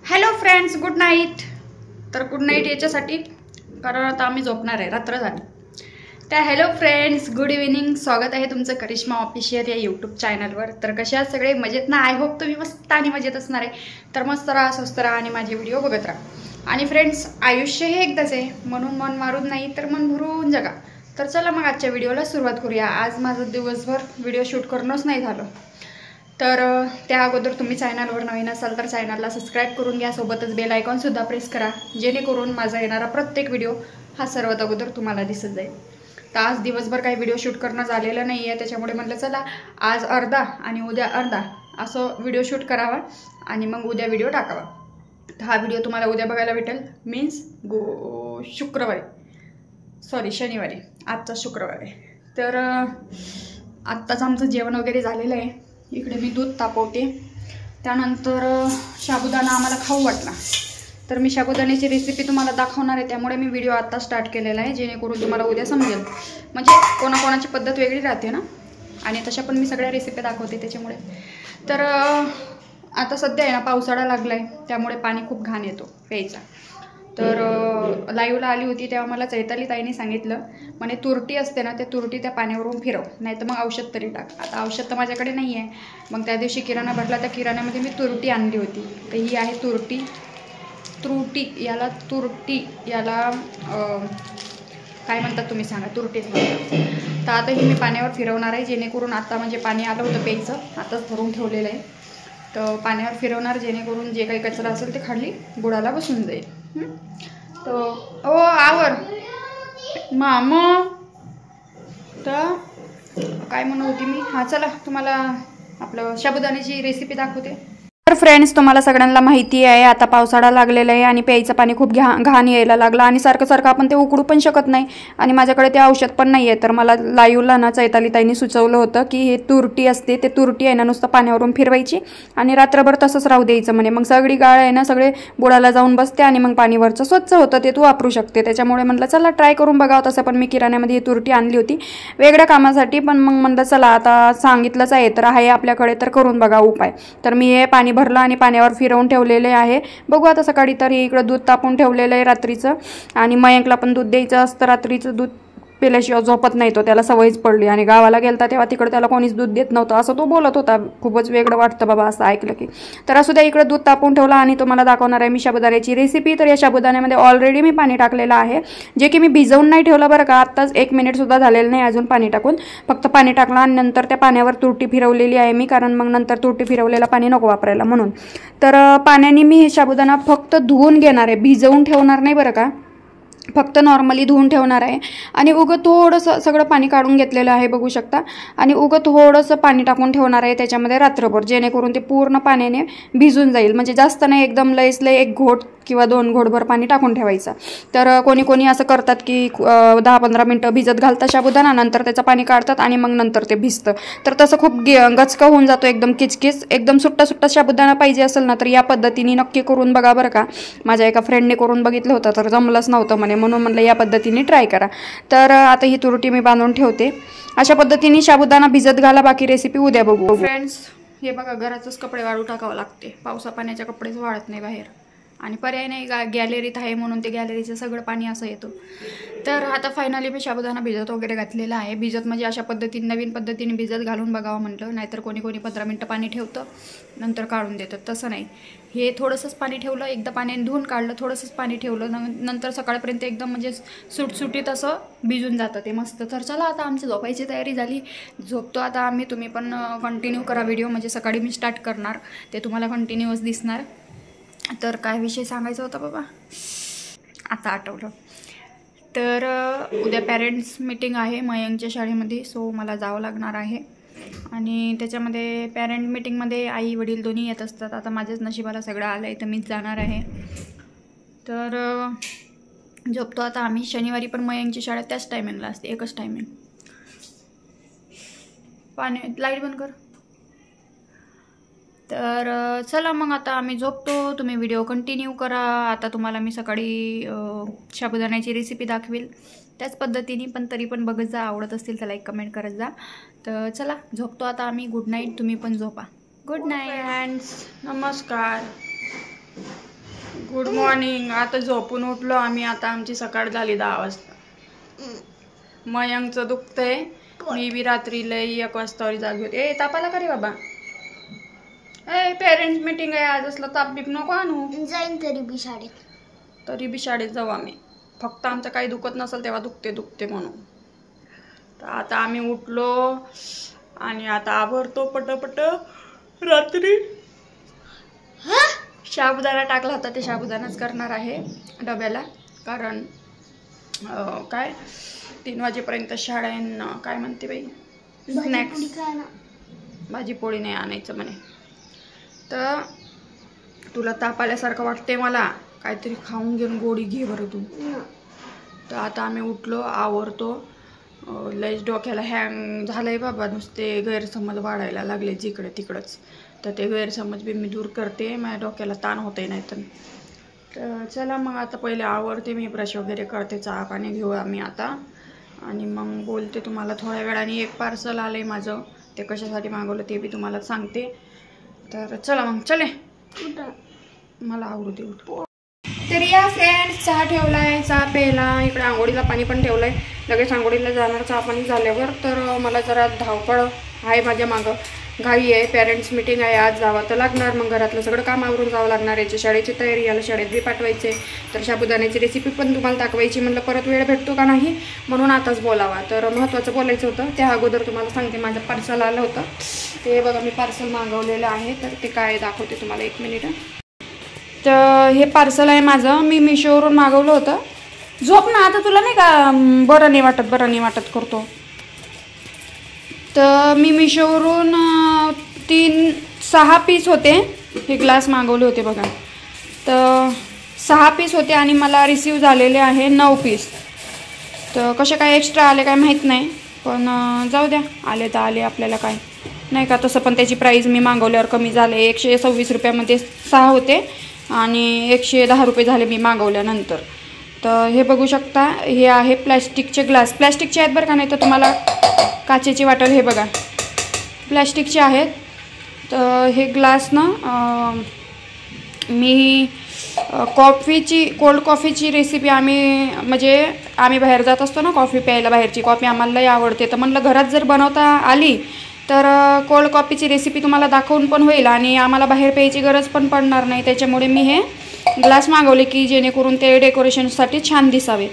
Hello friends, good night. तर good night याच्यासाठी कारण आता आम्ही झोपणार आहे, रात्र झाली. तर हॅलो फ्रेंड्स, गुड इव्हिनिंग. स्वागत आहे तुमचं करिश्मा ऑफिशियल या यूट्यूब चॅनलवर. तर कशा आहात सगळे? मजेत ना? आय होप तुम्ही मस्त आणि मजेत असणार आहे. तर मस्त राहा, स्वस्त राहा आणि माझे व्हिडिओ बघत राहा. आणि फ्रेंड्स, आयुष्य हे एकदाच आहे, म्हणून मन मारून नाही तर मन भरून जगा. तर चला मग आजच्या व्हिडिओला सुरुवात करूया. आज माझं दिवसभर व्हिडिओ शूट करणंच नाही झालं. तर त्या अगोदर तुम्ही चॅनलवर नवीन असाल तर चॅनलला सबस्क्राईब करून घ्या, सोबतच बेल आयकॉनसुद्धा प्रेस करा, जेणेकरून माझा येणारा प्रत्येक व्हिडिओ हा सर्वात अगोदर तुम्हाला दिसत जाईल. तर आज दिवसभर काही व्हिडिओ शूट करणं झालेलं नाही आहे, त्याच्यामुळे म्हटलं चला आज अर्धा आणि उद्या अर्धा असं व्हिडिओ शूट करावा आणि मग उद्या व्हिडिओ टाकावा. तर हा व्हिडिओ तुम्हाला उद्या बघायला भेटेल, मीन्स शनिवारी. आजचा शुक्रवार आहे. तर आत्ताच आमचं जेवण वगैरे झालेलं आहे. इकडे मी दूध तापवते. त्यानंतर साबुदाणा आम्हाला खाऊ वाटला, तर मी साबुदाण्याची रेसिपी तुम्हाला दाखवणार आहे. त्यामुळे मी व्हिडिओ आत्ता स्टार्ट केलेला आहे, जेणेकरून तुम्हाला उद्या समजेल. म्हणजे कोणाकोणाची पद्धत वेगळी राहते ना, आणि तशा पण मी सगळ्या रेसिपी दाखवते त्याच्यामुळे. तर आता सध्या आहे ना, पावसाळा लागला आहे, त्यामुळे पाणी खूप घाण येतो प्यायचा. तर लाईव्हला आली होती तेव्हा मला चैताली ताईने सांगितलं, म्हणे तुरटी असते ना, ते तुरटी त्या पाण्यावरून फिरव, नाही तर मग औषध तरी टाक. आता औषध तर माझ्याकडे नाही आहे. मग त्या दिवशी किराणा भरला, त्या किराण्यामध्ये मी तुरटी आणली होती. तर ही आहे तुरटी. याला काय म्हणतात तुम्ही सांगा? तुरटीच म्हणतात. तर आता ही मी पाण्यावर फिरवणार आहे, जेणेकरून आता म्हणजे पाणी आलं होतं प्यायचं, आताच भरून ठेवलेलं आहे. तर पाण्यावर फिरवणार, जेणेकरून जे काही कचरा असेल ते खाली बुडाला बसून जाईल. तर आवर माम. तर काय म्हणत होती मी? हां, चला तुम्हाला आपलं साबुदाण्याची रेसिपी दाखवते. तर फ्रेंड्स, तुम्हाला सगळ्यांना माहिती आहे आता पावसाळा लागलेला आहे आणि प्यायचं पाणी खूप घाण यायला लागलं आणि सारखं सारखं आपण ते उकडू पण शकत नाही आणि माझ्याकडे ते औषध पण नाही आहे. तर मला लाईव्हला ना चैताली ताईंनी सुचवलं होतं की हे तुरटी असते, ते तुरटी आहे ना नुसतं पाण्यावरून फिरवायची आणि रात्रभर तसंच राहू द्यायचं म्हणे. मग सगळी गाळ आहे ना, सगळे बुडाला जाऊन बसते आणि मग पाणीवरचं स्वच्छ होतं, ते तू वापरू शकते. त्याच्यामुळे म्हटलं चला ट्राय करून बघावं. तसं पण मी किराण्यामध्ये ही तुरटी आणली होती वेगळ्या कामासाठी, पण मग म्हणलं चला आता सांगितलंच आहे तर आहे आपल्याकडे, तर करून बघा उपाय. तर मी हे पाणी भरलं आणि पाण्यावर फिरवून ठेवलेले आहे. बघू आता सकाळी. तर इकडं दूध तापून ठेवलेलं आहे रात्रीचं, आणि मयंकला पण दूध द्यायचं असतं. रात्रीचं दूध पिल्याशिवाय झोपत नाही तो, त्याला सवयच पडली. आणि गावाला गेलता तेव्हा तिकडे त्याला कोणीच दूध देत नव्हतं असं तो बोलत होता. खूपच वेगळं वाटतं बाबा असं ऐकलं की. तर असू द्या, इकडे दूध तापून ठेवलं आणि तुम्हाला दाखवणार आहे मी साबुदाण्याची रेसिपी. तर या साबुदाण्यामध्ये ऑलरेडी मी पाणी टाकलेलं आहे, जे की मी भिजवून नाही ठेवलं बरं का. आत्ताच 1 मिनिटसुद्धा झालेलं नाही अजून पाणी टाकून. फक्त पाणी टाकलं आणि नंतर त्या पाण्यावर तुरटी फिरवलेली आहे मी, कारण मग नंतर तुरटी फिरवलेलं पाणी नको वापरायला म्हणून. तर पाण्याने मी हे साबुदाणा फक्त धुवून घेणार आहे, भिजवून ठेवणार नाही बरं का. फक्त नॉर्मली धुवून ठेवणार आहे आणि उगं थोडंसं सगळं पाणी काढून घेतलेलं आहे बघू शकता. आणि उगं थोडंसं पाणी टाकून ठेवणार आहे त्याच्यामध्ये रात्रभर, जेणेकरून ते पूर्ण पाण्याने भिजून जाईल. म्हणजे जास्त नाही, एकदम लयच लय 1 घोट किंवा 2 घोटभर पाणी टाकून ठेवायचं. तर कोणी कोणी असं करतात की 10-15 मिनटं भिजत घालतात साबुदाणा, नंतर त्याचं पाणी काढतात आणि मग नंतर ते भिजतं. तर तसं खूप गचका होऊन जातो, एकदम किचकिच. एकदम सुट्टा सुट्टा साबुदाणा पाहिजे असेल ना, तर या पद्धतीने नक्की करून बघा बरं का. माझ्या एका फ्रेंडने करून बघितलं होतं तर जमलंच नव्हतं म्हणे, म्हणून म्हणलं या पद्धतीने ट्राय करा. तर आता ही तुरटी मी बांधून ठेवते. अशा पद्धतीने साबुदाणा भिजत घाला, बाकी रेसिपी उद्या बघू. फ्रेंड्स, हे बघा घराचंच कपडे वाळू टाकावं लागते, पावसा पाण्याच्या कपडेच वाळत नाही बाहेर. आणि पर्याय नाही, गॅलरीत आहे म्हणून ते गॅलरीचं सगळं पाणी असं येतं. तर आता फायनली मी साबुदाणा भिजत वगैरे घातलेला आहे. भिजत म्हणजे अशा पद्धतीने नवीन पद्धतीने भिजत घालून बघावं म्हटलं. नाहीतर कोणी 15 मिनटं पाणी ठेवतं नंतर काढून देतात, तसं नाही. हे थोडंसंच पाणी ठेवलं, एकदा पाण्याने धुवून काढलं, थोडंसंच पाणी ठेवलं, नंतर सकाळपर्यंत एकदम म्हणजे सुटसुटीत असं भिजून जातं ते मस्त. तर चला आता आमची झोपायची तयारी झाली, झोपतो आता आम्ही. तुम्ही पण कंटिन्यू करा व्हिडिओ, म्हणजे सकाळी मी स्टार्ट करणार ते तुम्हाला कंटिन्यूअस दिसणार. तर काय विषय सांगायचा होता बाबा, आता आठवलं. तर उद्या पॅरेंट्स मीटिंग आहे मयंकच्या शाळेमध्ये, सो मला जावं लागणार आहे. आणि त्याच्यामध्ये पॅरेंट मीटिंगमध्ये आई वडील दोन्ही येत असतात. आता माझ्याच नशिबाला सगळं आलं आहे तर मीच जाणार आहे. तर झोपतो आता आम्ही. शनिवारी पण मयंकची शाळा त्याच टायमिंगला असते, एकच टायमिंग. पाणी लाईट बंद कर. तर चला मग आता आम्ही झोपतो, तुम्ही व्हिडिओ कंटिन्यू करा. आता तुम्हाला मी सकाळी साबुदाण्याची रेसिपी दाखवेल त्याच पद्धतीने, पण तरी पण बघत जा. आवडत असतील तर लाईक कमेंट करत जा. तर चला झोपतो आता आम्ही. गुड नाईट, तुम्ही पण झोपा. Good night. नमस्कार. Good morning. आता झोपून उठलो आम्ही. आता आमची सकाळ झाली 10 वाजता. मयंकचं दुखतंय. मी बी रात्री लई 1 वाजता जागी होते. ए तापाला का रे बाबा? ए पेरेंट्स मीटिंग आहे आज. असलं ताप बीप नको आणू. जाईन तरी बी शाळेत जाऊ आम्ही. फक्त आमचं काही दुखत नसेल तेव्हा दुखते म्हणून. तर आता आम्ही उठलो आणि आता आवरतो पटपट. रात्री साबुदाणा टाकला होता, ते साबुदाणाच करणार आहे डब्याला. कारण काय 3 वाजेपर्यंत शाळेनं काय म्हणते बाई स्नॅक्स भाजी पोळी नाही आणायचं म्हणे. तर तुला ताप आल्यासारखं वाटते मला, काहीतरी खाऊन घेऊन गोडी घे बरं तू. तर आता आम्ही उठलो आवरतो. लईच डोक्याला हँग झालंय बाबा. नुसते गैरसमज वाढायला लागले जिकडे तिकडंच. तर ते गैरसमज बी मी दूर करते. माझ्या डोक्याला ताण होतंय नाही तर चला मग आता पहिले आवरते मी, ब्रश वगैरे करते, चहा पाणी घेऊ आम्ही आता. आणि मग बोलते तुम्हाला थोड्या वेळाने. एक पार्सल आलंय माझं, ते कशासाठी मागवलं ते बी तुम्हाला सांगते. तर चला मग चले. मला आवडू दे. तर या फ्रेंड्स चहा ठेवलाय, चहा प्यायला. इकडे आंघोळीला पाणी पण ठेवलंय. लगेच आंघोळीला जाणार चहा पाणी झाल्यावर. तर मला जरा धावपळ आहे माझ्या मागं, घाई आहे. पेरेंट्स मीटिंग आहे आज, जावं तर लागणार. मग घरातलं सगळं काम आवरून जावं लागणार. याची शाळेची तयारी, याला शाळेत बी पाठवायचे. तर साबुदाण्याची रेसिपी पण तुम्हाला दाखवायची. म्हणलं परत वेळ भेटतो का नाही म्हणून आताच बोलावा. तर महत्त्वाचं बोलायचं होतं. त्या अगोदर तुम्हाला सांगते माझं पार्सल आलं होतं. ते बघा मी पार्सल मागवलेलं आहे. तर ते काय दाखवते तुम्हाला, 1 मिनिट. तर हे पार्सल आहे माझं. मी मिशोवरून मागवलं होतं. झोप ना आता, तुला नाही का बरं नाही वाटत करतो. तर मी मिशोवरून 6 पीस होते. हे ग्लास मागवले होते बघा. तर 6 पीस होते आणि मला रिसीव झालेले आहे 9 पीस. तर कसे काय एक्स्ट्रा आले काय माहीत नाही, पण जाऊ द्या, आले तर आले, आपल्याला काय नाही का. तसं पण त्याची प्राईस मी मागवल्यावर कमी झाले. 126 रुपयामध्ये 6 होते आणि 110 रुपये झाले मी मागवल्यानंतर. तर हे बघू शकता, हे आहे प्लॅस्टिकचे ग्लास. प्लॅस्टिकचे आहेत बरं का, नाही तर तुम्हाला काचेची वाटल. हे बघा प्लॅस्टिकचे आहेत. तर हे ग्लास ना मी कोल्ड कॉफीची रेसिपी आम्ही बाहेर जात असतो ना कॉफी प्यायला. बाहेरची कॉफी आम्हाला लई आवडते. तर म्हणलं घरात जर बनवता आली तर कोल्ड कॉफीची रेसिपी तुम्हाला दाखवून पण होईल आणि आम्हाला बाहेर प्यायची गरज पण पडणार नाही. त्याच्यामुळे मी हे ग्लास मागवले की जेणेकरून ते डेकोरेशनसाठी छान दिसावे.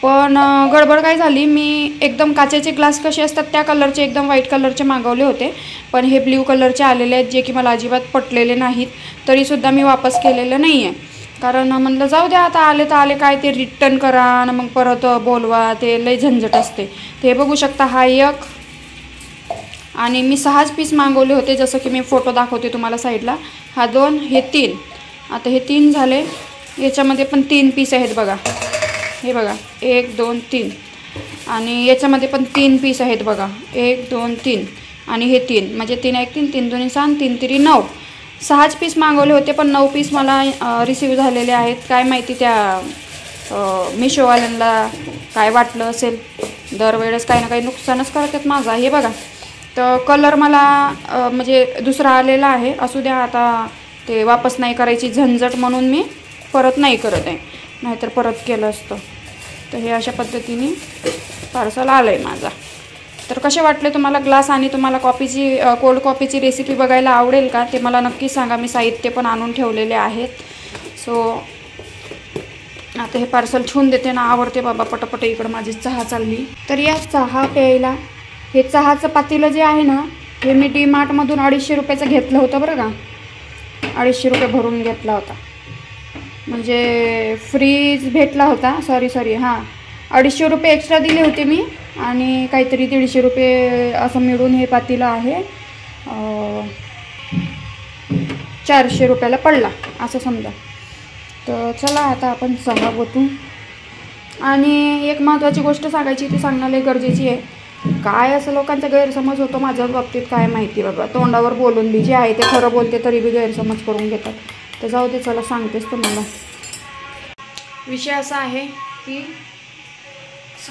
पण गडबड काय झाली, मी एकदम काचेचे ग्लास कसे असतात त्या कलरचे, एकदम व्हाईट कलरचे मागवले होते. पण हे ब्ल्यू कलरचे आलेले आहेत, जे की मला अजिबात पटलेले नाहीत. तरीसुद्धा मी वापस केलेलं नाही आहे. कारण म्हणलं जाऊ द्या, आता आले तर आले, काय ते रिटर्न करा आणि मग परत बोलवा, ते लई झंझट असते. ते बघू शकता, हा 1 आणि मी 6 पीस मागवले होते, जसं की मी फोटो दाखवते तुम्हाला साईडला. हा 2, हे 3. आता हे 3 झाले. याच्यामध्ये पण 3 पीस आहेत बघा. हे बघा 1 2 3 आणि याच्यामध्ये पण 3 पीस आहेत बघा. 1 2 3 आणि हे 3, म्हणजे 3 1 3 3 2 6 3 3 9. 6 पीस मागवले होते, पण 9 पीस मला रिसीव झालेले आहेत. काय माहिती त्या मिशोवाल्यांना काय वाटलं असेल. दरवेळेस काही ना काही नुकसानच करतात माझा. हे बघा, तर कलर मला म्हणजे दुसरा आलेला आहे. असू द्या, आता ते वापस नाही करायची झंझट म्हणून मी परत नाही करत आहे, नाहीतर परत केलं असतं. तर हे अशा पद्धतीने पार्सल आलं आहे माझा. तर कसे वाटले तुम्हाला ग्लास आणि तुम्हाला कोल्ड कॉफीची रेसिपी बघायला आवडेल का ते मला नक्की सांगा. मी साहित्य पण आणून ठेवलेले आहेत. सो आता हे पार्सल ठेवून देते ना, आवडते बाबा पटपट. इकडं माझी चहा चालली. तर या चहा प्यायला हे चहाचं पातेलं जे आहे ना, हे मी DMartमधून 250 रुपयाचं घेतलं होतं बरं का. 250 रुपये भरून घेतला होता, म्हणजे फ्रीज भेटला होता. सॉरी हां, 250 रुपये एक्स्ट्रा दिले होते मी आणि काहीतरी 150 रुपये असं मिळून हे पातेलं आहे. 400 रुपयाला पडला असं समजा. तर चला आता आपण चहा ओतू. आणि एक महत्त्वाची गोष्ट सांगायची, ती सांगणं गरजेची आहे. काय असं लोकांचा गैरसमज होतो माझ्या बाबतीत काय माहिती बाबा. तोंडावर बोलून बी जे आहे ते खरं बोलते तरी बी गैरसमज करून घेतात. तर जाऊ दे, चला सांगतेच तुम्हाला. विषय असा आहे की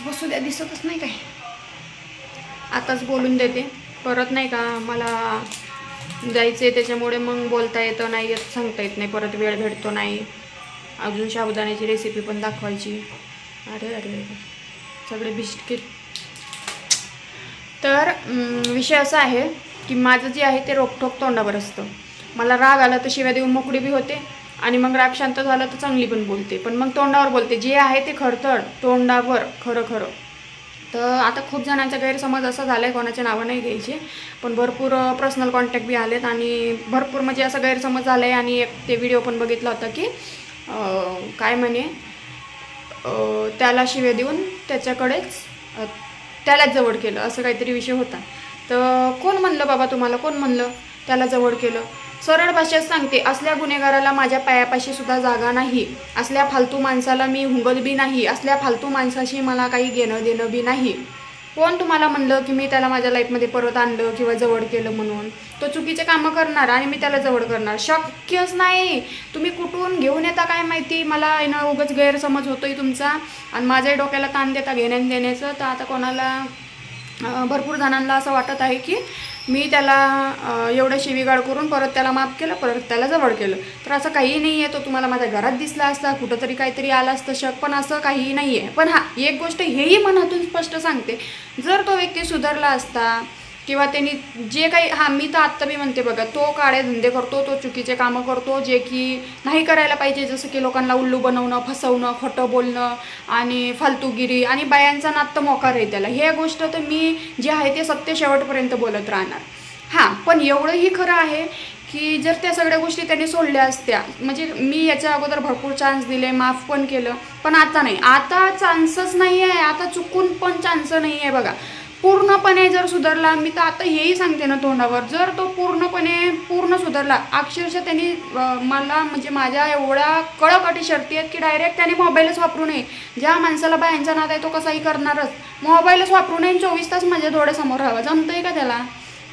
बसू द्या, दिसतच नाही काय, आताच बोलून देते. परत नाही का मला जायचं आहे, त्याच्यामुळे मग बोलता येतं नाही येत, सांगता येत नाही, परत वेळ भेटतो नाही. अजून साबुदाण्याची रेसिपी पण दाखवायची. अरे अरे सगळे बिस्किट. तर विषय असा आहे की माझं जे आहे ते रोकठोक तोंडावर असतं. मला राग आला तर शिव्या देऊन मोकळी बी होते आणि मग राग शांत झाला तर चांगली पण बोलते, पण मग तोंडावर बोलते. जे आहे ते खरतड तोंडावर खरं खरं. तर आता खूप जणांचा गैरसमज असा झाला आहे, कोणाचे नावं नाही घ्यायचे, पण भरपूर पर्सनल कॉन्टॅक्ट बी आलेत आणि भरपूर म्हणजे असं गैरसमज झाला आहे. आणि एक ते व्हिडिओ पण बघितला होता की काय म्हणे त्याला शिव्या देऊन त्यालाच जवळ केलं, असं काहीतरी विषय होता. तर कोण म्हणलं बाबा तुम्हाला, कोण म्हणलं त्याला जवळ केलं? सरळ भाषेत सांगते, असल्या गुन्हेगाराला माझ्या पायापाशी सुद्धा जागा नाही. असल्या फालतू माणसाला मी हुंगत बी नाही. असल्या फालतू माणसाशी मला काही घेणं देणं बी नाही. कोण तुम्हाला म्हणलं की मी त्याला माझ्या लाईफमध्ये परत आणलं किंवा जवळ केलं म्हणून? तो चुकीचे कामं करणार आणि मी त्याला जवळ करणार? शक्यच नाही. तुम्ही कुठून घेऊन येता काय माहिती. मला ना उगाच गैरसमज होतोय तुमचा आणि माझ्याही डोक्याला ताण देता घेण्यान देण्याचं. तर आता कोणाला भरपूर जणांना असं वाटत आहे की मी त्याला एवढं शिवीगाळ करून परत त्याला माफ केलं, परत त्याला जवळ केलं. तर असं काही नाही आहे. तो तुम्हाला माझ्या घरात दिसला असता, कुठंतरी काहीतरी आला असतं शक, पण असं काहीही नाही आहे. पण हां, एक गोष्ट हेही मनातून स्पष्ट सांगते, जर तो व्यक्ती सुधारला असता किंवा त्यांनी जे काही, हां मी तर आत्ता मी म्हणते बघा, तो काळे धंदे करतो, तो चुकीचे कामं करतो जे की नाही करायला पाहिजे, जसं की लोकांना उल्लू बनवणं, फसवणं, खोटं बोलणं आणि फालतूगिरी आणि बायांचा नात्त मोकार आहे त्याला. हे गोष्ट तर मी जे आहे ते सत्य शेवटपर्यंत बोलत राहणार. हां, पण एवढंही खरं आहे की जर त्या सगळ्या गोष्टी त्यांनी सोडल्या असत्या, म्हणजे मी याच्या अगोदर भरपूर चान्स दिले, माफ पण केलं, पण आता नाही. आता चान्सच नाही आहे. आता चुकून पण चान्स नाही आहे बघा. पूर्णपणे जर सुधारला, मी तर आता हेही सांगते ना तोंडावर, जर तो पूर्ण सुधारला, अक्षरशः त्यांनी मला म्हणजे माझ्या एवढ्या कळकटी शर्ती आहेत की डायरेक्ट त्याने मोबाईलच वापरू नये. ज्या माणसाला बायांचा नाद आहे तो कसाही करणारच, मोबाईलच वापरू नये, 24 तास माझ्या डोळ्यासमोर राहावं. जमतंय का त्याला?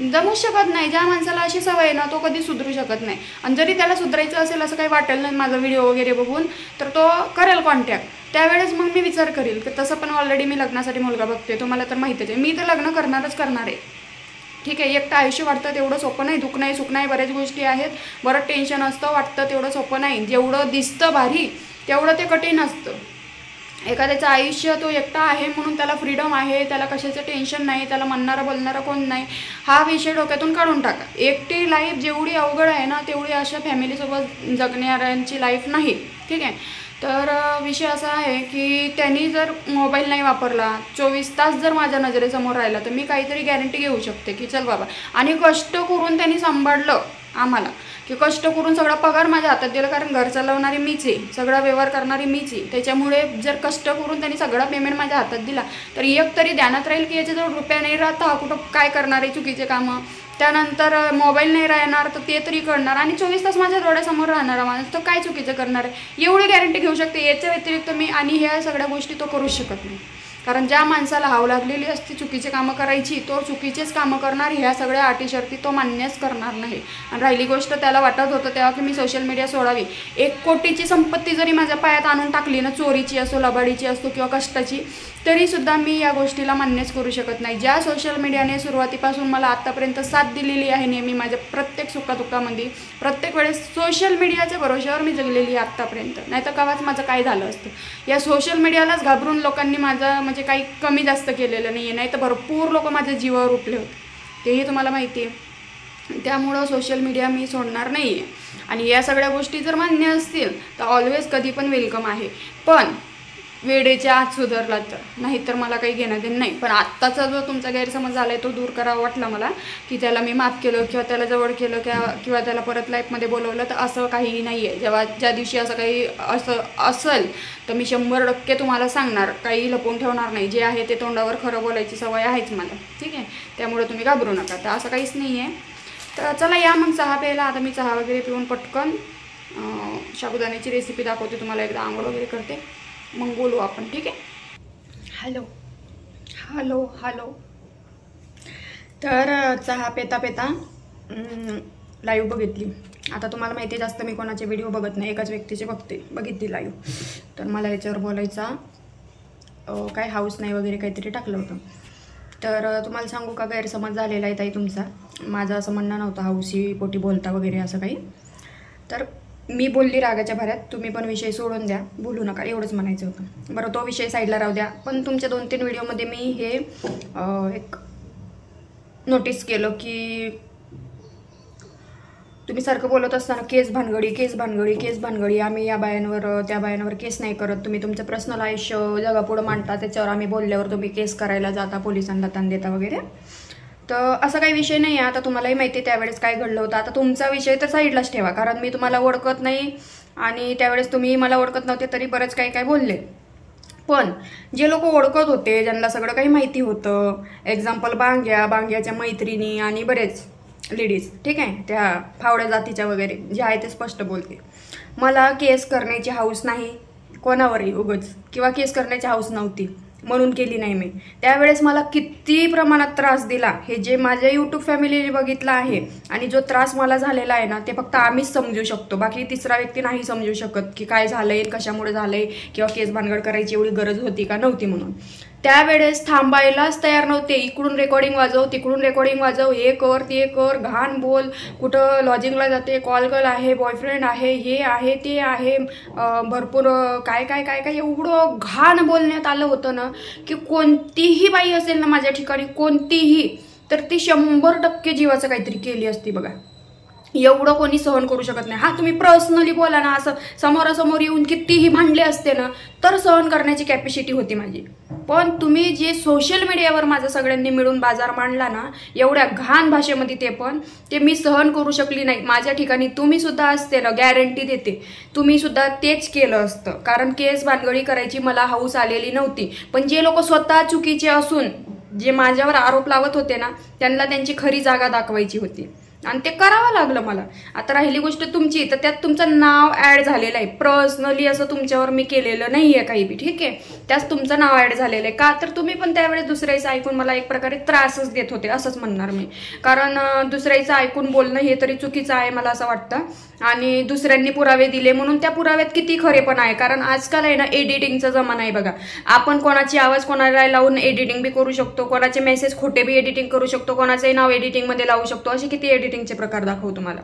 जमूच शकत नाही. ज्या माणसाला अशी सवय आहे ना, तो कधी सुधरू शकत नाही. आणि जरी त्याला सुधारायचं असेल असं काही वाटेल नाही माझा व्हिडिओ वगैरे बघून, तर तो करेल कॉन्टॅक्ट. त्यावेळेस मग मी विचार करेल की तसं पण ऑलरेडी मी लग्नासाठी मुलगा बघते, तुम्हाला तर माहितीच आहे. मी तर लग्न करणार आहे. ठीक आहे, एकटं आयुष्य वाटतं तेवढं सोपं नाही. दुःख नाही, सुख नाही, बऱ्याच गोष्टी आहेत, बरं टेन्शन असतं, वाटतं तेवढं सोपं नाही. जेवढं दिसतं भारी तेवढं ते कठीण असतं. एखाद्याचं आयुष्य, तो एकटा आहे म्हणून त्याला फ्रीडम आहे, त्याला कशाचं टेन्शन नाही, त्याला म्हणणारं बोलणारं कोण नाही, हा विषय डोक्यातून काढून टाका. एकटी लाईफ जेवढी अवघड आहे ना, तेवढी अशा फॅमिलीसोबत जगणाऱ्यांची लाईफ नाही. ठीक आहे, तर विषय असा आहे की त्यांनी जर मोबाईल नाही वापरला, 24 तास जर माझ्या नजरेसमोर राहिला, तर मी काहीतरी गॅरंटी घेऊ शकते की चल बाबा. आणि कष्ट करून त्यांनी सांभाळलं आम्हाला, की कष्ट करून सगळा पगार माझ्या हातात दिला, कारण घर चालवणारी मीच आहे, सगळा व्यवहार करणारी मीच आहे. त्याच्यामुळे जर कष्ट करून त्यांनी सगळा पेमेंट माझ्या हातात दिला, तर एक तरी ध्यानात राहील की याच्याजवळ रुपया नाही राहता, हा कुठं काय करणार आहे चुकीचे कामं. त्यानंतर मोबाईल नाही राहणार तर ते तरी करणार, आणि 24 तास माझ्या डोळ्यासमोर राहणारा माणूस तो काय चुकीचं करणार आहे, एवढी गॅरंटी घेऊ शकते. याच्या व्यतिरिक्त मी आणि ह्या सगळ्या गोष्टी तो करूच शकत नाही. कारण ज्या माणसाला हाव लागलेली असते चुकीचे कामं करायची, तो चुकीचेच कामं करणार. ह्या सगळ्या अटी शर्ती तो मान्यच करणार नाही. आणि राहिली गोष्ट, त्याला वाटत होतं तेव्हा की मी सोशल मीडिया सोडावी. 1 कोटीची संपत्ती जरी माझ्या पायात आणून टाकली ना, चोरीची असो, लबाडीची असो किंवा कष्टाची, तरीसुद्धा मी या गोष्टीला मान्यच करू शकत नाही. ज्या सोशल मीडियाने सुरुवातीपासून मला आत्तापर्यंत साथ दिलेली आहे नेहमी माझ्या प्रत्येक सुखादुःखामध्ये, प्रत्येक वेळेस सोशल मीडियाच्या भरोश्यावर मी जगलेली आहे आत्तापर्यंत. नाही तर केव्हाच माझं काय झालं असतं. या सोशल मीडियालाच घाबरून लोकांनी माझा म्हणजे काही कमी जास्त केलेलं नाही आहे, नाही तर भरपूर लोक माझ्या जीवावर उठले होते, तेही तुम्हाला माहिती आहे. त्यामुळं सोशल मीडिया मी सोडणार नाही आहे. आणि या सगळ्या गोष्टी जर मान्य असतील तर ऑलवेज कधी पण वेलकम आहे. पण वेळेच्या आत सुधारला तर, नाही तर मला काही घेणं देणं नाही. पण आत्ताचा जो तुमचा गैरसमज झाला आहे तो दूर करावा वाटला मला, की त्याला मी माफ केलं किंवा त्याला जवळ केलं किंवा त्याला परत लाईफमध्ये बोलवलं, तर असं काहीही नाही आहे. ज्या दिवशी असं काही असेल तर मी 100% तुम्हाला सांगणार, काही लपवून ठेवणार नाही. जे आहे ते तोंडावर खरं बोलायची सवय आहेच मला. ठीक आहे, त्यामुळे तुम्ही घाबरू नका. तर असं काहीच नाही आहे. तर चला या मग चहा प्यायला. आता मी चहा वगैरे पिऊन पटकन साबुदाण्याची रेसिपी दाखवते तुम्हाला, एकदा आंघोळ वगैरे करते, मग बोलू आपण. ठीक आहे. Hello hello hello. तर चहा पेता पेता लाईव्ह बघितली. आता तुम्हाला माहिती आहे जास्त मी कोणाचे व्हिडिओ बघत नाही, एकाच व्यक्तीचे बघितली लाईव्ह. तर मला याच्यावर बोलायचा काय हाऊस नाही वगैरे काहीतरी टाकलं होतं. तर तुम्हाला सांगू का, गैरसमज झालेला आहे ताई तुमचा. माझं असं म्हणणं नव्हतं हाऊसी पोटी बोलता वगैरे असं काही. तर मी बोलली रागाच्या भऱ्यात, तुम्ही पण विषय सोडून द्या, बोलू नका, एवढंच म्हणायचं होतं. बरं, तो विषय साईडला राहू द्या. पण तुमच्या 2-3 व्हिडिओमध्ये मी हे एक नोटीस केलं की तुम्ही सारखं बोलत असताना केस भानगडी केस भानगडी केस भानगडी, आम्ही या बायांवर त्या बायांवर केस नाही करत, तुम्ही तुमचं पर्सनल आयुष्य जगापुढं मांडता, त्याच्यावर आम्ही बोलल्यावर तुम्ही केस करायला जाता, पोलिसांना ताण देता वगैरे. तर असा काही विषय नाही आहे. आता तुम्हालाही माहिती आहे त्यावेळेस काय घडलं होतं. आता तुमचा विषय तर साईडलाच ठेवा, कारण मी तुम्हाला ओळखत नाही आणि त्यावेळेस तुम्ही मला ओळखत नव्हते तरी बरंच काही काय बोलले. पण जे लोक ओळखत होते, ज्यांना सगळं काही माहिती होतं, एक्झाम्पल बांग्याच्या मैत्रिणी आणि बरेच लेडीज, ठीक आहे, त्या फावड्या जातीच्या वगैरे जे आहे ते स्पष्ट बोलते. मला केस करण्याची हौस नाही कोणावरही उगाच, किंवा केस करण्याची हौस नव्हती म्हणून केली नाही मी. त्यावेळेस मला किती प्रमाणात त्रास दिला हे जे माझ्या यूट्यूब फॅमिलीने बघितलं आहे, आणि जो त्रास मला झालेला आहे ना ते फक्त आम्हीच समजू शकतो, बाकी तिसरा व्यक्ती नाही समजू शकत की काय झालंय, कशामुळे झालंय, किंवा केस भानगड करायची एवढी गरज होती का नव्हती म्हणून. त्यावेळेस थांबायलाच तयार नव्हते. इकडून रेकॉर्डिंग वाजव, तिकडून रेकॉर्डिंग वाजव, हे कर ते कर, घाण बोल, कुठं लॉजिंगला जाते, कॉल गर्ल आहे, बॉयफ्रेंड आहे, हे आहे ते आहे, भरपूर काय काय काय काय एवढं घाण बोलण्यात आलं होतं ना की कोणतीही बाई असेल ना माझ्या ठिकाणी, कोणतीही, तर ती 100% जीवाचं काहीतरी केली असती बघा. एवढं कोणी सहन करू शकत नाही. हा, तुम्ही पर्सनली बोला ना, असं समोरासमोर येऊन कितीही भांडले असते ना तर सहन करण्याची कॅपॅसिटी होती माझी. पण तुम्ही जे सोशल मीडियावर माझं सगळ्यांनी मिळून बाजार मांडला ना एवढ्या घाण भाषेमध्ये, ते मी सहन करू शकली नाही. माझ्या ठिकाणी तुम्ही सुद्धा असते ना, गॅरंटी देते, तुम्ही सुद्धा तेच केलं असतं, कारण केस भानगडी करायची मला हौस आलेली नव्हती. पण जे लोक स्वतः चुकीचे असून जे माझ्यावर आरोप लावत होते ना त्यांना त्यांची खरी जागा दाखवायची होती आणि ते करावं लागलं मला. आता राहिली गोष्ट तुमची, तर त्यात तुमचं नाव ऍड झालेलं आहे. पर्सनली असं तुमच्यावर मी केलेलं नाहीये काही बी, ठीक आहे, त्यात तुमचं नाव ऍड झालेलं आहे. का तर तुम्ही पण त्यावेळेस दुसऱ्याचं ऐकून मला एक प्रकारे त्रासच देत होते असंच म्हणणार मी, कारण दुसऱ्याचं ऐकून बोलणं हे तरी चुकीचं आहे मला असं वाटतं. आणि दुसऱ्यांनी पुरावे दिले म्हणून त्या पुराव्यात किती खरेपण आहे, कारण आजकाल आहे ना एडिटिंगचा जमाना आहे बघा. आपण कोणाची आवाज कोणाला लावून एडिटिंग बी करू शकतो, कोणाचे मेसेज खोटे बी एडिटिंग करू शकतो, कोणाचंही नाव एडिटिंगमध्ये लावू शकतो, असे किती एडिटिंगचे प्रकार दाखवतो तुम्हाला.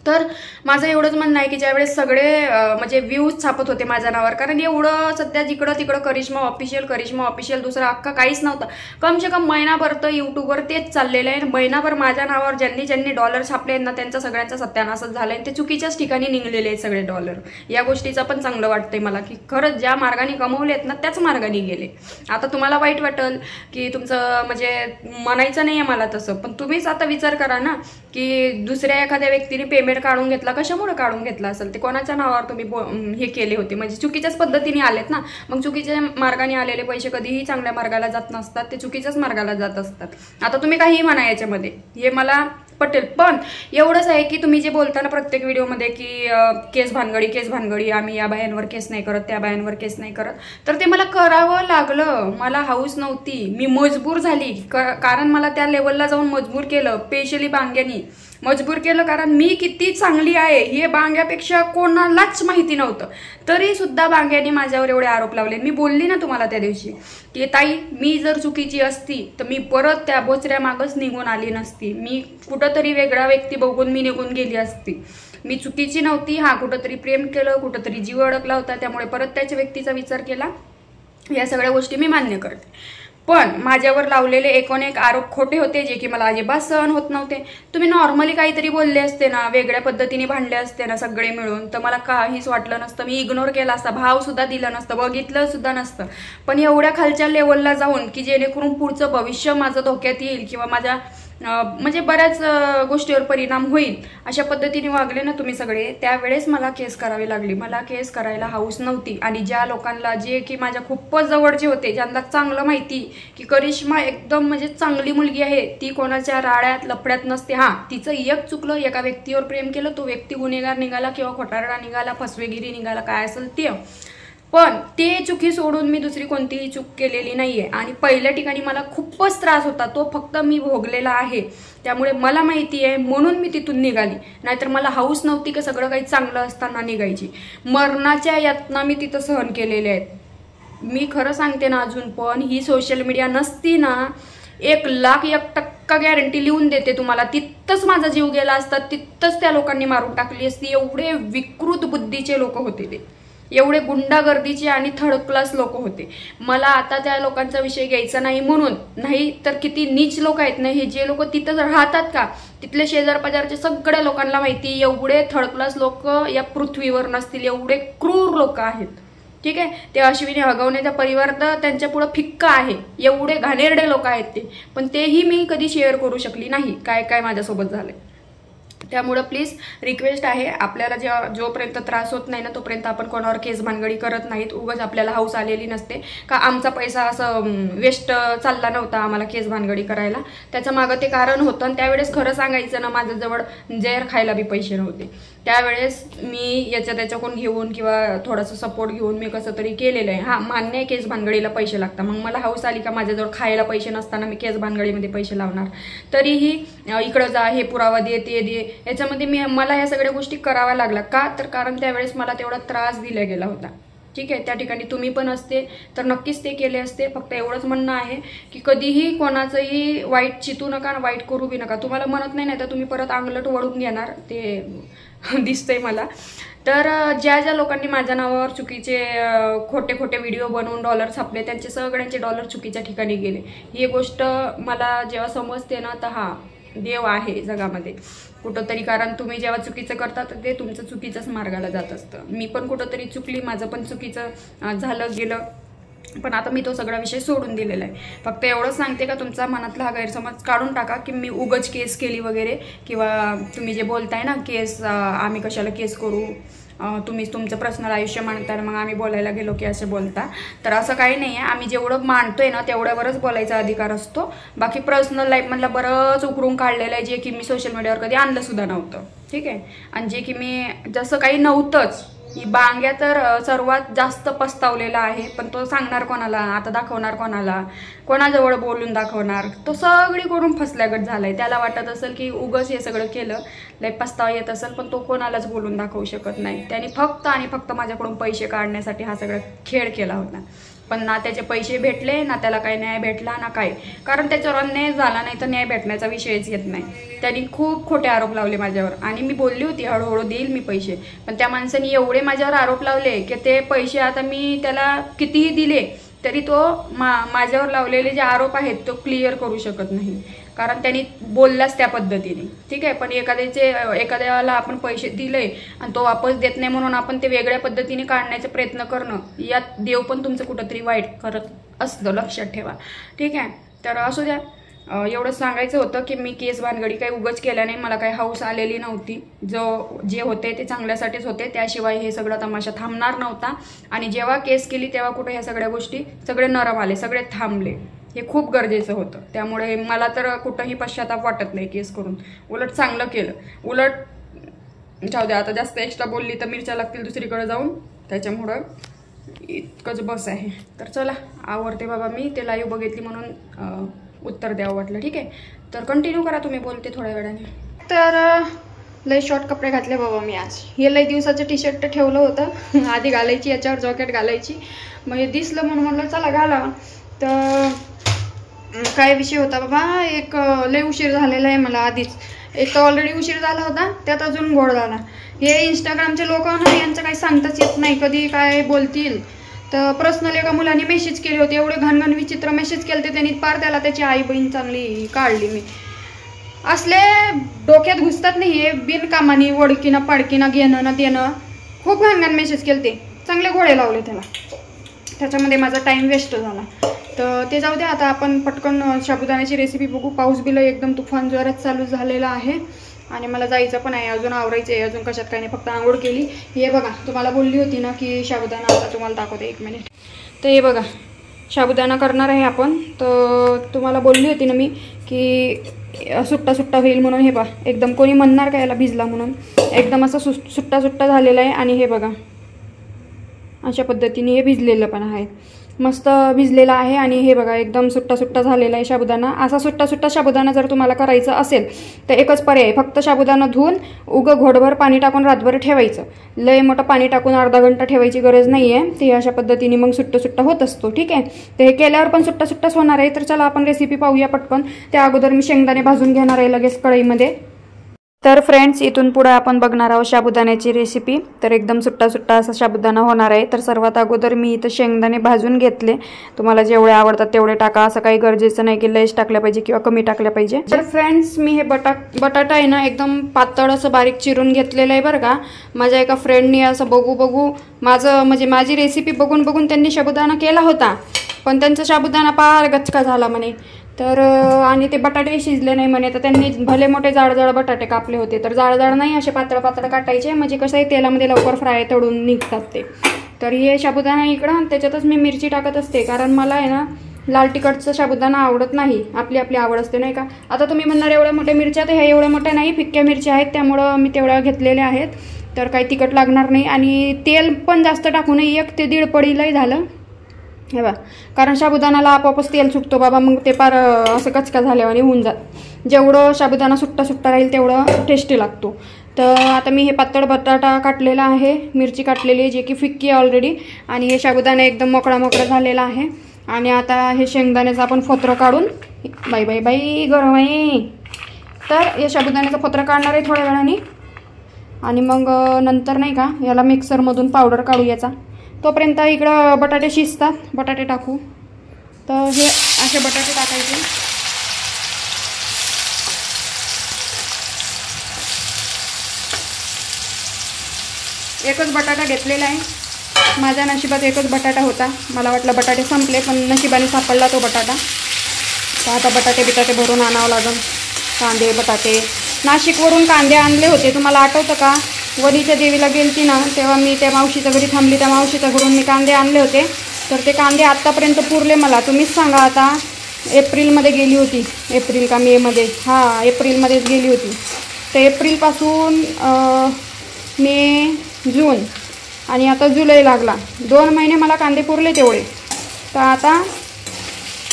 तर माझं एवढंच म्हणणं आहे की ज्यावेळेस सगळे म्हणजे व्ह्यूज छापत होते माझ्या नावावर, कारण एवढं सध्या जिकडं तिकडं करिश्मा ऑफिशियल दुसरा अख्खा काहीच नव्हतं. कमसे कम महिनाभर तर यूट्यूबवर तेच चाललेलं आहे. महिनाभर माझ्या नावावर ज्यांनी डॉलर छापले ना त्यांचा सगळ्यांचा सत्यानाशच झालाय. ते चुकीच्याच ठिकाणी निघलेले आहेत सगळे डॉलर. या गोष्टीचं पण चांगलं वाटतंय मला की खरंच ज्या मार्गाने कमवलेत ना त्याच मार्गाने गेले. आता तुम्हाला वाईट वाटेल की तुमचं म्हणजे म्हणायचं नाही आहे मला तसं, पण तुम्हीच आता विचार करा ना की दुसऱ्या एखाद्या व्यक्तीने पेमेंट काढून घेतला, कशामुळे काढून घेतला असेल, ते कोणाच्या नावावर तुम्ही हे केले होते, म्हणजे चुकीच्याच पद्धतीने आलेत ना. मग चुकीच्या मार्गाने आलेले पैसे कधीही चांगल्या मार्गाला जात नसतात, ते चुकीच्याच मार्गाला जात असतात. आता तुम्ही काहीही म्हणा याच्यामध्ये, हे मला पटेल, पण एवढंच आहे की तुम्ही जे बोलताना प्रत्येक व्हिडिओमध्ये की केस भानगडी, आम्ही या बायांवर केस नाही करत, त्या बायांवर केस नाही करत, तर ते मला करावं लागलं. मला हाऊस नव्हती, मी मजबूर झाली, कारण मला त्या लेवलला जाऊन मजबूर केलं. स्पेशली बांग्यानी मजबूर केलं, कारण मी किती चांगली आहे हे बांग्यापेक्षा कोणालाच माहिती नव्हतं. तरी सुद्धा बांग्याने माझ्यावर एवढे आरोप लावले. मी बोलली ना तुम्हाला त्या दिवशी की ताई, मी जर चुकीची असती तर मी परत त्या बोचऱ्या मागच निघून आली नसती, मी कुठंतरी वेगळा व्यक्ती बघून मी निघून गेली असती. मी चुकीची नव्हती. हा, कुठंतरी प्रेम केलं, कुठंतरी जीव अडकला होता, त्यामुळे परत त्याच्या व्यक्तीचा विचार केला. या सगळ्या गोष्टी मी मान्य करते. पण माझ्यावर लावलेले एक आरोप खोटे होते, जे की मला अजिबात सहन होत नव्हते. तुम्ही नॉर्मली काहीतरी बोलले असते ना, वेगळ्या पद्धतीने भांडले असते ना सगळे मिळून, तर मला काहीच वाटलं नसतं. मी इग्नोर केला असता, भाव सुद्धा दिला नसतं, बघितलं सुद्धा नसतं. पण एवढ्या खालच्या लेवलला जाऊन की जेणेकरून पुढचं भविष्य माझं धोक्यात येईल किंवा माझ्या म्हणजे बऱ्याच गोष्टीवर परिणाम होईल अशा पद्धतीने वागले ना तुम्ही सगळे, त्यावेळेस मला केस करावी लागली. मला केस करायला हाऊस नव्हती. आणि ज्या लोकांना, जे की माझ्या खूपच जवळचे होते, ज्यांना चांगलं माहिती की करिश्मा एकदम म्हणजे चांगली मुलगी आहे, ती कोणाच्या राड्यात लफड्यात नसते. हां, तिचं एक चुकलं, एका व्यक्तीवर प्रेम केलं, तो व्यक्ती गुन्हेगार निघाला किंवा खोटारडा निघाला, फसवेगिरी निघाला, काय असेल ते, पण ते चुकी सोडून मी दुसरी कोणतीही चूक केलेली नाहीये. आणि पहिल्या ठिकाणी मला खूपच त्रास होता, तो फक्त मी भोगलेला आहे. त्यामुळे मला माहिती आहे, म्हणून मी तिथून निघाली. नाहीतर मला हाऊस नव्हती की सगळं काही चांगलं असताना निघायची. मरणाच्या यातना मी तिथं सहन केलेल्या आहेत. मी खरं सांगते ना, अजून पण ही सोशल मीडिया नसती ना 1,01% गॅरंटी लिहून देते तुम्हाला. तिथंच माझा जीव गेला असता, तिथंच त्या लोकांनी मारून टाकली असती. एवढे विकृत बुद्धीचे लोक होते ते, एवढे गुंडागर्दीचे आणि थर्ड क्लास लोक होते. मला आता त्या लोकांचा विषय घ्यायचा नाही म्हणून नाही, तर किती नीच लोक आहेत ना हे. जे लोक तिथं राहतात का, तिथले शेजार पाजारचे सगळ्या लोकांना माहिती, एवढे थर्ड क्लास लोक या पृथ्वीवर नसतील, एवढे क्रूर लोक आहेत. ठीक आहे, ते अश्विनी हगवणेचा परिवार तर त्यांच्या पुढे फिक्का आहे, एवढे घाणेरडे लोक आहेत ते. पण तेही मी कधी शेअर करू शकली नाही काय काय माझ्यासोबत झालंय. त्यामुळे प्लीज रिक्वेस्ट आहे, आपल्याला जोपर्यंत त्रास होत नाही ना तोपर्यंत आपण कोणावर केस भानगडी करत नाहीत. उगाच आपल्याला हौस आलेली नसते का आमचा पैसा असं वेस्ट चालला नव्हता आम्हाला केस भानगडी करायला. त्याचं मागं ते कारण होतं. आणि त्यावेळेस खरं सांगायचं ना, माझ्याजवळ जहर खायला बी पैसे नव्हते. त्यावेळेस मी त्याच्याकडून घेऊन किंवा थोडंसं सपोर्ट घेऊन मी कसं तरी केलेलं आहे. हां, मान्य आहे केस भानगडीला पैसे लागतात. मग मला हौस आली का माझ्याजवळ खायला पैसे नसताना मी केस भानगडीमध्ये पैसे लावणार. तरीही इकडं जा, हे पुरावा दे, ते दे, याच्यामध्ये मला ह्या सगळ्या गोष्टी कराव्या लागल्या. का तर कारण त्यावेळेस मला तेवढा त्रास दिला गेला होता. ठीक आहे, त्या ठिकाणी तुम्ही पण असते तर नक्कीच ते केले असते. फक्त एवढंच म्हणणं आहे की कधीही कोणाचंही वाईट चितू नका, वाईट करू बी नका. तुम्हाला म्हणत नाही तर तुम्ही परत अंगलट वळून घेणार, ते दिसतंय मला. तर ज्या ज्या लोकांनी माझ्या नावावर चुकीचे खोटे खोटे व्हिडिओ बनवून डॉलर छापले, त्यांचे सगळ्यांचे डॉलर चुकीच्या ठिकाणी गेले. ही गोष्ट मला जेव्हा समजते ना, तर हा देव आहे जगामध्ये कुठंतरी. कारण तुम्ही जेव्हा चुकीचं करता तर ते तुमचं चुकीच्याच मार्गाला जात असतं. मी पण कुठंतरी चुकली, माझं पण चुकीचं झालं गेलं, पण आता मी तो सगळा विषय सोडून दिलेला आहे. फक्त एवढंच सांगते का तुमचा मनातला हा गैरसमज काढून टाका की मी उगाच केस केली वगैरे, किंवा तुम्ही जे बोलताय ना केस, आम्ही कशाला केस करू, तुम्ही तुमचं पर्सनल आयुष्य मांडता मग आम्ही बोलायला गेलो की असे बोलता. तर असं काही नाही आहे. आम्ही जेवढं मांडतोय ना तेवढ्यावरच बोलायचा अधिकार असतो. बाकी पर्सनल लाईफमधला बरंच उकरून काढलेलं आहे, जे की मी सोशल मीडियावर कधी आणलं सुद्धा नव्हतं. ठीक आहे, आणि जे की मी जसं काही नव्हतंच. ही बांग्या तर सर्वात जास्त पस्तावलेला आहे, पण तो सांगणार कोणाला, आता दाखवणार कोणाला, कोणाजवळ बोलून दाखवणार. तो सगळीकडून फसल्यागत झालाय. त्याला वाटत असेल की उगाच हे सगळं केलं, लय पस्तावा येत असेल, पण तो कोणालाच बोलून दाखवू शकत नाही. त्याने फक्त आणि फक्त माझ्याकडून पैसे काढण्यासाठी हा सगळा खेळ केला होता. पण ना त्याचे पैसे भेटले, ना त्याला काही न्याय भेटला, ना काय. कारण त्याच्यावर अन्याय झाला नाही तर न्याय भेटण्याचा विषयच येत नाही. त्यांनी खूप खोटे आरोप लावले माझ्यावर. आणि मी बोलली होती हळूहळू देईल मी पैसे, पण त्या माणसाने एवढे माझ्यावर आरोप लावले की ते पैसे आता मी त्याला कितीही दिले तरी तो माझ्यावर लावलेले जे आरोप आहेत तो क्लिअर करू शकत नाही. कारण त्यांनी बोललाच त्या पद्धतीने. ठीक आहे, पण एखाद्याला आपण पैसे दिले आणि तो वापस देत नाही म्हणून आपण ते वेगळ्या पद्धतीने काढण्याचा प्रयत्न करणं, यात देव पण तुमचं कुठंतरी वाईट करत असतं, लक्षात ठेवा. ठीक आहे, तर असू द्या. एवढंच सांगायचं होतं की मी केस भानगडी काही उगाच केल्या नाही, मला काही हौस आलेली नव्हती. जे होते ते चांगल्यासाठीच होते, त्याशिवाय हे सगळं तमाशा थांबणार नव्हता. आणि जेव्हा केस केली तेव्हा कुठे ह्या सगळ्या गोष्टी सगळे नरम आले, सगळे थांबले. हे खूप गरजेचं होतं. त्यामुळे मला तर कुठंही पश्चाताप वाटत नाही केस करून. उलट चांगलं केलं. उलट जाऊ द्या, आता जास्त एक्स्ट्रा बोलली तर मिरच्या लागतील दुसरीकडे जाऊन, त्याच्यामुळं इतकंच बस आहे. तर चला आवडते बाबा, मी ते लाईव्ह बघितली म्हणून उत्तर द्यावं वाटलं. ठीक आहे, तर कंटिन्यू करा, तुम्ही बोलते थोड्या वेळाने. तर लय शॉर्ट कपडे घातले बाबा मी आज. हे लय दिवसाचं टी शर्ट ठेवलं होतं आधी घालायची, याच्यावर जॉकेट घालायची. मग हे दिसलं म्हणून म्हणलं चला घाला. तर काय विषय होता बाबा, एक लय उशीर झालेला आहे मला आधीच. एक तर ऑलरेडी उशीर झाला होता, त्यात अजून घोळ झाला. हे इंस्टाग्रामचे लोक ना, यांचं काही सांगताच येत नाही, कधी काय बोलतील. तर पर्सनल एका मुलाने मेसेज केले होते, एवढे घाणघाण विचित्र मेसेज केले ते त्यांनी, पार त्याला त्याची आई बहीण चांगली काढली. मी असले डोक्यात घुसतात नाही हे बिनकामानी, वडकीनं पाडकीनं घेणं ना देणं. खूप घाणघाण मेसेज केले ते, चांगले घोडे लावले त्याला. त्याच्यामध्ये माझा टाईम वेस्ट झाला. तर ते जाऊ द्या. आता आपण पटकन साबुदाण्याची रेसिपी बघू. पाऊस बिलं एकदम तुफान जोरात चालू झालेला आहे आणि मला जायचं पण आहे, अजून आवरायचं आहे. अजून कशात काही नाही, फक्त आंघोळ केली. हे बघा, तुम्हाला बोलली होती ना की साबुदाणा, आता तुम्हाला दाखवते 1 मिनिट. तर हे बघा, साबुदाणा करणार आहे आपण. तर तुम्हाला बोलली होती ना मी की सुट्टा सुट्टा होईल म्हणून. हे बघा, एकदम कोणी म्हणणार का याला भिजला म्हणून, एकदम असं सुट्टा सुट्टा झालेला आहे. आणि हे बघा, अशा पद्धतीने हे भिजलेलं पण आहे. मस्त भिजलेला आहे आणि हे बघा एकदम सुट्टा सुट्टा झालेला आहे साबुदाणा. असा सुट्टा सुट्टा साबुदाणा जर तुम्हाला करायचं असेल तर एकच पर्याय, फक्त साबुदाणा धुवून घोटभर पाणी टाकून रातभर ठेवायचं. लय मोठं पाणी टाकून अर्धा घंटा ठेवायची गरज नाही आहे. ते अशा पद्धतीने मग सुट्टा सुट्टा होत असतो. ठीक आहे, तर हे केल्यावर पण सुट्टा सुट्टाच होणार आहे. तर चला आपण रेसिपी पाहूया पटकन. त्या अगोदर मी शेंगदाणे भाजून घेणार आहे लगेच कढईमध्ये. तर फ्रेंड्स, इथून पुढे आपण बघणार आहोत साबुदाण्याची रेसिपी. तर एकदम सुट्टा सुट्टा असा साबुदाणा होणार आहे. तर सर्वात अगोदर मी इथं शेंगदाणे भाजून घेतले. तुम्हाला जेवढे आवडतात तेवढे टाका, असं काही गरजेचं नाही की लयच टाकल्या पाहिजे किंवा कमी टाकल्या पाहिजे. तर फ्रेंड्स, मी हे बटाटा आहे ना एकदम पातळ असं बारीक चिरून घेतलेलं आहे बरं का. माझ्या एका फ्रेंडनी असं बघू माझी रेसिपी बघून त्यांनी साबुदाणा केला होता, पण त्यांचा साबुदाणा पार गचका झाला म्हणे. तर आणि ते बटाटे शिजले नाही म्हणे. तर त्यांनी भले मोठे जाड बटाटे कापले होते. तर जाड नाही, असे पातळ काटायचे, म्हणजे कसं आहे तेलामध्ये लवकर फ्राय तळून निघतात ते. तर हे साबुदाणा इकडं, त्याच्यातच मी मिरची टाकत असते, कारण मला आहे ना लाल तिखटचं साबुदाणा आवडत नाही. आपली आवड असते नाही का. आता तुम्ही म्हणणार एवढ्या मोठ्या मिरच्या, तर ह्या एवढ्या मोठ्या नाही, फिक्क्या मिरच्या आहेत, त्यामुळं मी तेवढ्या घेतलेल्या आहेत. तर काही तिखट लागणार नाही. आणि तेल पण जास्त टाकू नये, 1 ते 1.5 पडीलाही झालं हे बा, कारण साबुदाणाला आपोआपच तेल सुटतो बाबा, मग ते पार असं कचका झाल्यावानी होऊन जात. जेवढं साबुदाणा सुट्टा राहील तेवढं टेस्टी लागतो. तर आता मी हे पातळ बटाटा काटलेला आहे, मिरची काटलेली आहे जे की फिक्की आहे ऑलरेडी, आणि हे साबुदाणा एकदम मोकळा झालेला आहे. आणि आता हे शेंगदाण्याचं आपण फोतरं काढून, बाई गरम आहे. तर हे साबुदाण्याचं फोतरं काढणार आहे थोड्या वेळाने, आणि मग नंतर नाही का याला मिक्सरमधून पावडर काढू याचा. तोपर्यंत इकडं बटाटे शिजतात, बटाटे टाकू. तर हे असे बटाटे टाकायचे. एकच बटाटा घेतलेला आहे. माझ्या नशिबात एकच बटाटा होता. मला वाटलं बटाटे संपले, पण नशिबाने सापडला तो बटाटा. तर आता बटाटे भरून आणावं लागेल. कांदे, बटाटे. नाशिकवरून कांदे आणले होते, तुम्हाला आठवतं का? वनीच्या देवीला गेलती ना, तेव्हा मी त्या मावशीच्या घरी थांबली, त्या मावशीच्या घरून मी कांदे आणले होते. तर ते कांदे आत्तापर्यंत पुरले मला. तुम्हीच सांगा आता. एप्रिलमध्ये गेली होती, एप्रिल का मेमध्ये, हां एप्रिलमध्येच गेली होती. तर एप्रिलपासून मे, जून आणि आता जुलै लागला. 2 महिने मला कांदे पुरले तेवढे. तर आता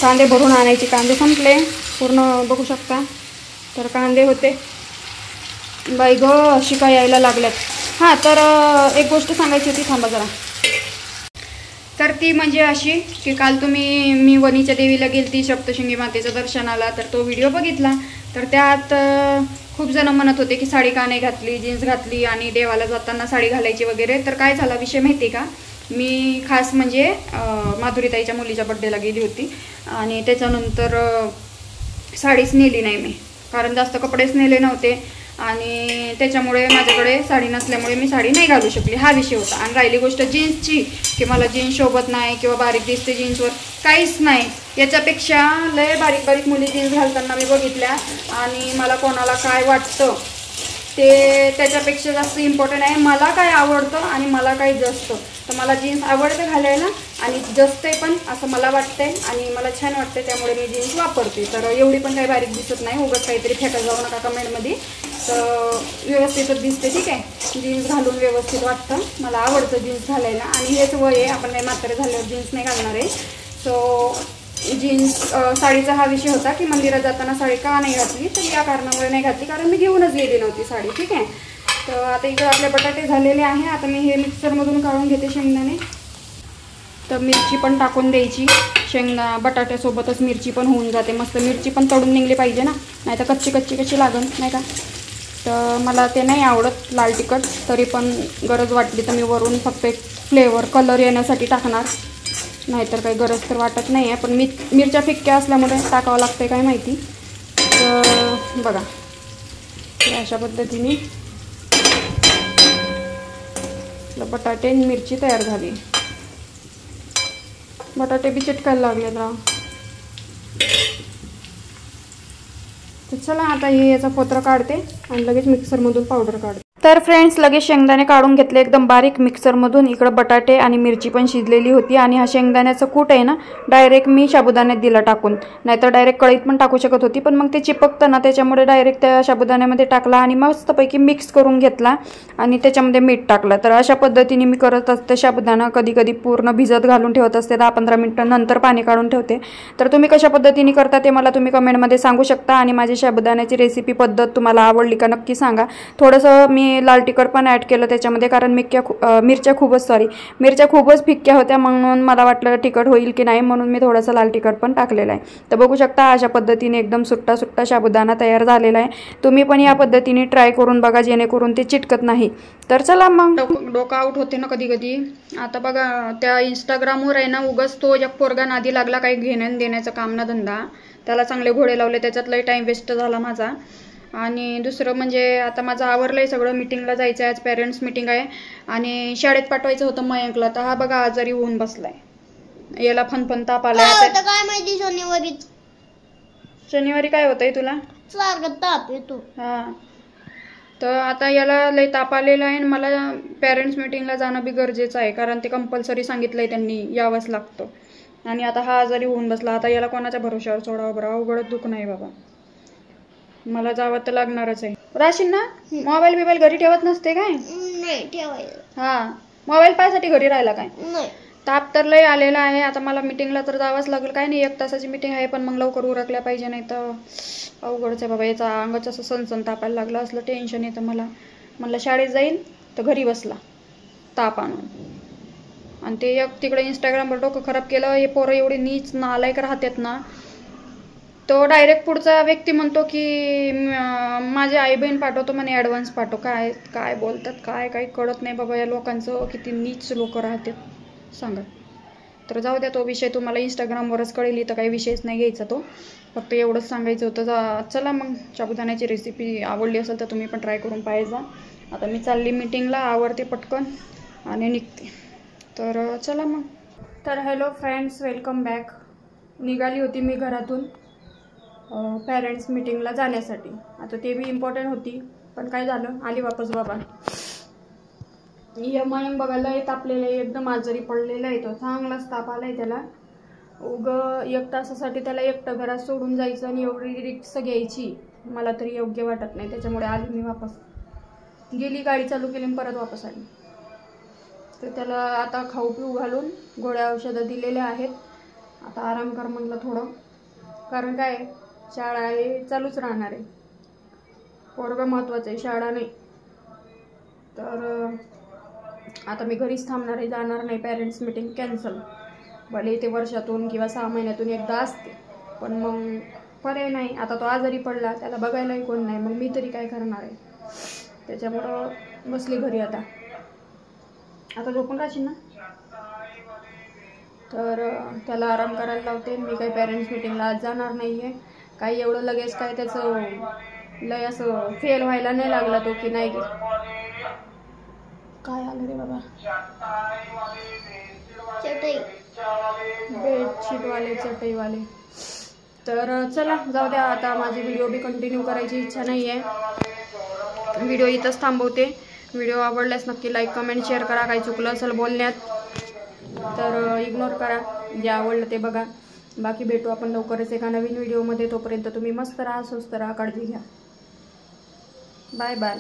कांदे भरून आणायचे. कांदे संपले पूर्ण, बघू शकता. तर कांदे होते. बाई ग, अशी काय यायला लागल्यात. हां, तर एक गोष्ट सांगायची होती, थांबा जरा. तर ती म्हणजे अशी की काल मी वनीच्या देवीला गेलती सप्तशृंगी मातेच्या दर्शनाला. तर तो व्हिडिओ बघितला. तर त्यात खूप जण म्हणत होते की साडी का नाही घातली, जीन्स घातली, आणि देवाला जाताना साडी घालायची वगैरे. तर काय झाला विषय माहिती आहे का? मी खास म्हणजे माधुरीताईच्या मुलीच्या बड्डेला गेली होती, आणि त्याच्यानंतर साडीच नेली नाही मी, कारण जास्त कपडेच नेले नव्हते, आणि त्याच्यामुळे माझ्याकडे साडी नसल्यामुळे मी साडी नाही घालू शकली. हा विषय होता. आणि राहिली गोष्ट जीन्सची, की मला जीन्स शोभत नाही किंवा बारीक दिसते जीन्सवर, काहीच नाही. याच्यापेक्षा लय बारीक मुली जीन्स घालताना मी बघितल्या, आणि मला कोणाला काय वाटतं ते त्याच्यापेक्षा जास्त इम्पॉर्टंट आहे मला काय आवडतं आणि मला काय जसतं. तर मला जीन्स आवडते घालायला, आणि जसते पण असं मला वाटतंय, आणि मला छान वाटते, त्यामुळे मी जीन्स वापरते. तर एवढी पण काही बारीक दिसत नाही. उगाच काहीतरी फेकत जाऊ नका कमेंटमध्ये. तर व्यवस्थितच दिसते. ठीक आहे, जीन्स घालून व्यवस्थित वाटतं. मला आवडतं जीन्स घालायला, आणि हेच वय आहे, आपण काही म्हातारे झाल्यावर जीन्स नाही घालणार आहे. सो जीन्स साडीचा हा विषय होता की मंदिरात जाताना साडी का नाही घातली. तर या कारणामुळे नाही घातली, कारण मी घेऊनच गेली नव्हती साडी. ठीक आहे. तर आता इकडे आपले बटाटे झालेले आहे. आता मी हे मिक्सरमधून काढून घेते शेंगदाणे. तर मिरची पण टाकून द्यायची. बटाट्यासोबतच मिरची पण होऊन जाते मस्त. मिरची पण तळून निघली पाहिजे ना, नाही तर कच्ची कशी लागन नाही का. तर मला ते नाही आवडत लाल तिखट, तरी पण गरज वाटली तर मी वरून फक्त एक फ्लेवर कलर येण्यासाठी टाकणार, नाहीतर काही गरज तर वाटत नाही आहे. पण मिरच्या फिक्क्या असल्यामुळे टाकावं लागतं काय माहिती. तर बघा अशा पद्धतीने बटाटे मिरची तयार झाली. बटाटे बी चिटकायला लागले राव. तर चला आता हे याचा फोतरा काढते आणि लगेच मिक्सरमधून पावडर काढते. तर फ्रेंड्स लगेच शेंगदाणे काढून घेतले एकदम बारीक मिक्सरमधून. इकडं बटाटे आणि मिरची पण शिजलेली होती. आणि हा शेंगदाण्याचं कूट आहे ना डायरेक्ट मी साबुदाण्यात दिला टाकून, नाहीतर डायरेक्ट कढईत पण टाकू शकत होती, पण मग ते चिपकतं ना त्याच्यामुळे डायरेक्ट त्या साबुदाण्यामध्ये टाकला आणि मस्तपैकी मिक्स करून घेतला आणि त्याच्यामध्ये मीठ टाकलं. तर अशा पद्धतीने मी करत असते साबुदाणा. कधी कधी पूर्ण भिजत घालून ठेवत असते, 10-15 मिनिटं नंतर पाणी काढून ठेवते. तर तुम्ही कशा पद्धतीने करता ते मला तुम्ही कमेंटमध्ये सांगू शकता. आणि माझी साबुदाण्याची रेसिपी पद्धत तुम्हाला आवडली का नक्की सांगा. थोडंसं मी लाल तिखट पण ॲड केलं त्याच्यामध्ये, कारण मिरच्या खूपच फिक्क्या होत्या, म्हणून मला वाटलं तिखट होईल की नाही, म्हणून मी थोडंसं लाल तिखट पण टाकलेलं आहे. तर बघू शकता अशा पद्धतीने एकदम सुट्टा साबुदाणा तयार झालेला आहे. तुम्ही पण या पद्धतीने ट्राय करून बघा, जेणेकरून ते चिटकत नाही. तर चला मग. डोकं आउट होते ना कधी कधी. आता बघा त्या इंस्टाग्रामवर आहे ना उगाच तो एक पोरगा नादी लागला, काही घेण्यान देण्याचं काम ना धंदा, त्याला चांगले घोडे लावले, त्याच्यातलाही टाईम वेस्ट झाला माझा. आणि दुसरं म्हणजे आता माझं आवरलं आहे सगळं, मीटिंगला जायचं आहे, आज पेरेंट्स मीटिंग आहे आणि शाळेत पाठवायचं होतं मयंकला. तर हा बघा आजारी होऊन बसलाय, याला फनफन ताप आलाय. काय माहिती शनिवारी काय होतंय तुला? ताप येतो. हा, तर आता याला लय ताप आलेला आहे. मला पेरेंट्स मीटिंगला जाणं बी गरजेचं आहे, कारण ते कंपल्सरी सांगितलंय त्यांनी, यावंच लागतं. आणि आता हा आजारी होऊन बसला, आता याला कोणाच्या भरोशावर सोडावं बरं? अवघडच दुःख नाही बाबा, मला जावं तर लागणारच आहे. राशीन ना मोबाईल घरी ठेवत नसते काय? नाही ठेवायला. हा, मोबाईल पायासाठी घरी राहिला काय? नाही. ताप तर लय आलेला आहे. आता मला मीटिंगला तर जावंच लागेल. काय नाही, 1 तासाची मीटिंग आहे, पण मग लवकर उरकल्या पाहिजे, नाही तर अवघडच आहे बाबा. याचा अंगाचं असं सणसण तापायला लागलं, असलं टेन्शन येतं मला. म्हणलं शाळेत जाईल तर घरी बसला ताप आणून. आणि ते एक तिकडे इंस्टाग्रामवर डोकं खराब केलं. हे पोरं एवढे नीच नालायक राहतात ना, तो डायरेक्ट पुढचा व्यक्ती म्हणतो की माझी आई बहीण पाठवतो म्हणे, ॲडव्हान्स पाठव. काय काय बोलतात, काय काही कळत नाही बाबा या लोकांचं, किती नीच लोक राहतात सांगा. तर जाऊ द्या, तो विषय तुम्हाला इंस्टाग्रामवरच कळेल, तर काही विषयच नाही घ्यायचा तो, फक्त एवढंच सांगायचं होतं. चला मग, साबुदाण्याची रेसिपी आवडली असेल तर तुम्ही पण ट्राय करून पाहायचा. आता मी चालली मीटिंगला, आवरते पटकन आणि निघते. तर चला मग. तर हॅलो फ्रेंड्स, वेलकम बॅक. निघाली होती मी घरातून पेरेंट्स मीटिंगला जाण्यासाठी. आता ते बी इम्पॉर्टंट होती, पण काय झालं, आली वापस बाबा. मयंक बघायला तापलेलं आहे, एकदम आजारी पडलेला आहे तो, चांगलाच ताप आला आहे त्याला. 1 तासासाठी त्याला एकटं घरात सोडून जायचं आणि एवढी रिक्स घ्यायची मला तरी योग्य वाटत नाही. त्याच्यामुळे आली मी वापस. गेली, गाडी चालू केली आणि परत वापस आली. तर त्याला आता खाऊ पिऊ घालून गोळ्या औषधं दिलेल्या आहेत. आता आराम कर म्हणलं थोडं, कारण काय शाळा आहे, चालूच राहणार आहे. पोरगं महत्त्वाचं आहे, शाळा नाही. तर आता मी घरीच थांबणार आहे, जाणार नाही. Parents meeting cancel. भले ते वर्षातून किंवा 6 महिन्यातून एकदा असते, पण मग पर्याय नाही. आता तो आजारी पडला, त्याला बघायलाही कोण नाही, मग मी तरी काय करणार आहे. त्याच्यामुळं बसली घरी. आता झोपून राहशील ना, तर त्याला आराम करायला लावते. मी काही पेरेंट्स मीटिंगला आज जाणार नाही आहे. काही एवढं लगेच काय त्याचं लय असं फेल व्हायला नाही लागला तो की नाही. काय आलं रे बाबा, बेडशीटवाले, चटईवाले. तर चला जाऊ द्या, आता माझी व्हिडिओ बी कंटिन्यू करायची इच्छा नाही आहे. व्हिडिओ इथंच थांबवते. व्हिडिओ आवडल्यास नक्की लाईक, कमेंट, शेअर करा. काही चुकलं असेल बोलण्यात तर इग्नोर करा, जे आवडलं ते बघा. बाकी भेटू आपण लवकरच एका नवीन व्हिडिओमध्ये. तोपर्यंत तुम्ही मस्त राहा, स्वस्त राहा, काळजी घ्या. Bye bye.